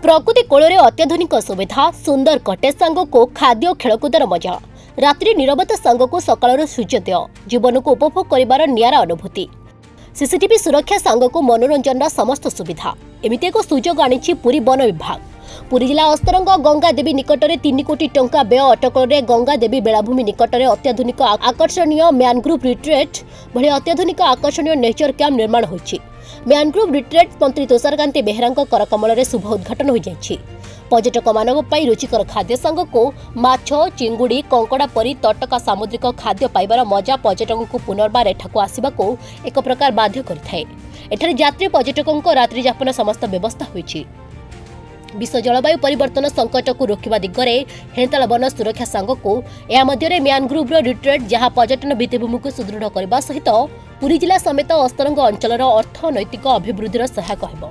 प्रकृति कोल अत्याधुनिक सुविधा सुंदर कटेज सांग को खाद्य खेलकूदर मजा रात्रि नीरवता सांग को सकाल सूर्योदय जीवन को उपभोग कर निरा अनुभूति सीसीटीवी सुरक्षा सांग को मनोरंजन समस्त सुविधा एमती एक सुजोग आनी पुरी वन विभाग। पुरी जिला अस्तरंग गंगा देवी निकट में 3 कोटी टंका व्यय अटकल गंगा देवी बेलाभूमि निकट में अत्याधुनिक आकर्षणीय मैनग्रोव रिट्रीट भली अत्याधुनिक आकर्षणीय नेचर कैंप निर्माण होइछि। मैनग्रोव रिट्रीट मंत्री तुषारकांति बेहेरा करकमल शुभ उद्घाटन हो जाइछि। पर्यटक मानव पाई रुचिकर खाद्य सांग को माछ चिंगुड़ी कंकड़ा परी तटका सामुद्रिक खाद्य पाइबार मजा पर्यटकों को पुनर्बार एठाकु आसिबाकु एक प्रकार बाध्य करिथाए। एठारे यात्री पर्यटकों रात्रि यापन समस्त व्यवस्था होइछि। विश्व जलवायु परिवर्तन संकट को रोकवा दिगरे हेंताल वन सुरक्षा सांग को या मध्य मैनग्रोव रिट्रीट जहां पर्यटन भित्तिभूमि को सुदृढ़ करने सहित पुरी जिला समेत अस्तरंग अंचल अर्थनैतिक अभिवृद्धि सहायक होब।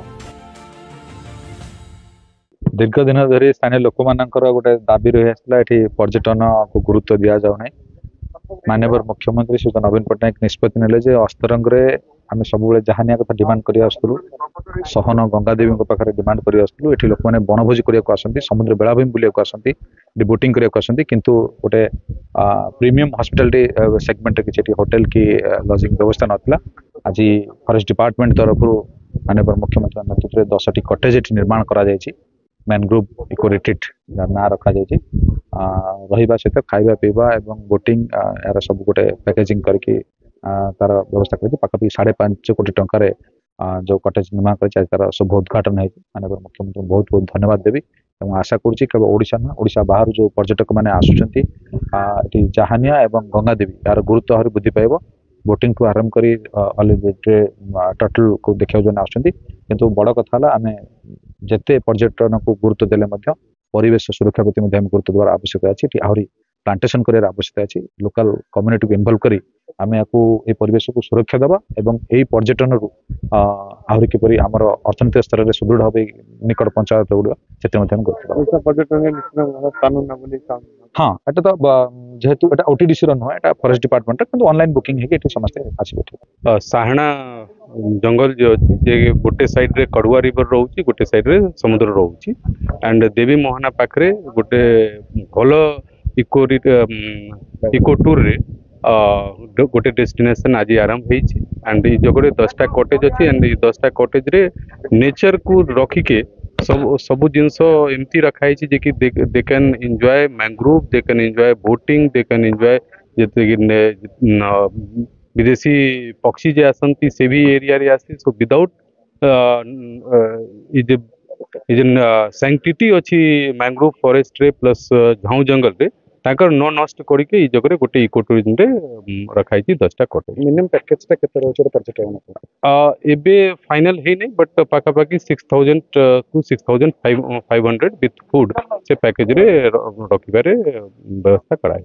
दीर्घ दिन धरी स्थानीय लोक मानकर गोटे दाबी रही आसला एठी पर्यटन को गुरुत्व दिया जाऊ नहीं। माननीय मुख्यमंत्री श्री नवीन पट्टनायक निष्पत्ति नेले जे अस्तरंग रे आम सब जहानिया कथा डिमांड कर आसलु सहन गंगादेवी पाखे डिमांड कर आसलु। एठी लोक मैंने बनभोजी करने आसती समुद्र बेलाभूमि बुलाक आसती बोटिंग करने आसती किंतु गोटे प्रीमियम हॉस्पिटैलिटी सेगमेंट किसी होटेल की लॉजिंग व्यवस्था नाला। आज फॉरेस्ट डिपार्टमेंट तरफ माननीय मुख्यमंत्री नेतृत्व में 10टी कटेज निर्माण करा मैनग्रोव इको रिट्रीट ना रखा रही सहित खाଇବା पीवा एवं बोटिंग यार सब गोटे पैकेजिंग करके तार व्यवस्था कर पाखापाखि 5.5 कोटी टंकार जो कटेज निर्माण कर तार शुभ उद्घाटन है। माननीय मुख्यमंत्री बहुत बहुत धन्यवाद देवी और आशा करुँची केवल ओडिशा ना ओडिशा बाहर जो पर्यटक मैंने आसुचंती जहानिया एवं गंगादेवी यार गुरुत्व आहरी वृद्धि पाइब। बोटिंग को आरंभ करी टर्टल को देखा जो आसुचंती किंतु बड़ कथा आम जेते पर्यटन को गुरुत्व देले परिवेश सुरक्षा प्रति गुरुत्व देवार आवश्यकता अच्छी आहरी प्लांटेशन कर आवश्यकता अच्छी। लोकल कम्युनिटी को इनवल्व करी आम या परिवेश को सुरक्षा देवा एवं यही पर्यटन रु आहरी किपरि आमर अर्थनैतिक स्तर में सुदृढ़ हम निकट पंचायत गुड़ से हाँ एटा तो जेहेतु एटा ओटीडीसी नुह एटा फॉरेस्ट डिपार्टमेंट किंतु ऑनलाइन बुकिंग है कि समस्ते आसबे। साहणा जंगल जो अच्छी जे गोटे साइड रे कड़ुआ रिवर रोची गोटे साइड रे समुद्र रोची एंड देवी मोहना पाखरे गोटे भल इको टूर रे गोटे डेस्टिनेशन आज आरंभ होइछि एंड ये जगह 10टा कटेज अच्छी एंड 10टा कटेज रे नेचर को रखिके सब जिनस एमती रखाई जे कि they can enjoy mangrove they can enjoy boating they can enjoy विदेशी पक्षी जे आसंती से भी एरिया रे आसी सो विदाउट इजन सैंक्टिटी अच्छी मैंग्रोव फॉरेस्ट रे प्लस झाऊ जंगल रे ताकर न नष्ट करके ई जगह गोटे इको टूरिज्म रे रखाई 10टा कटेज। मिनिमम पैकेज टा केते रहउछ पर्यटक एबे फाइनल है नहीं बट पाखापाखि 6000 टू 6500 विथ फूड से पैकेज रे रखिबारे व्यवस्था कराई।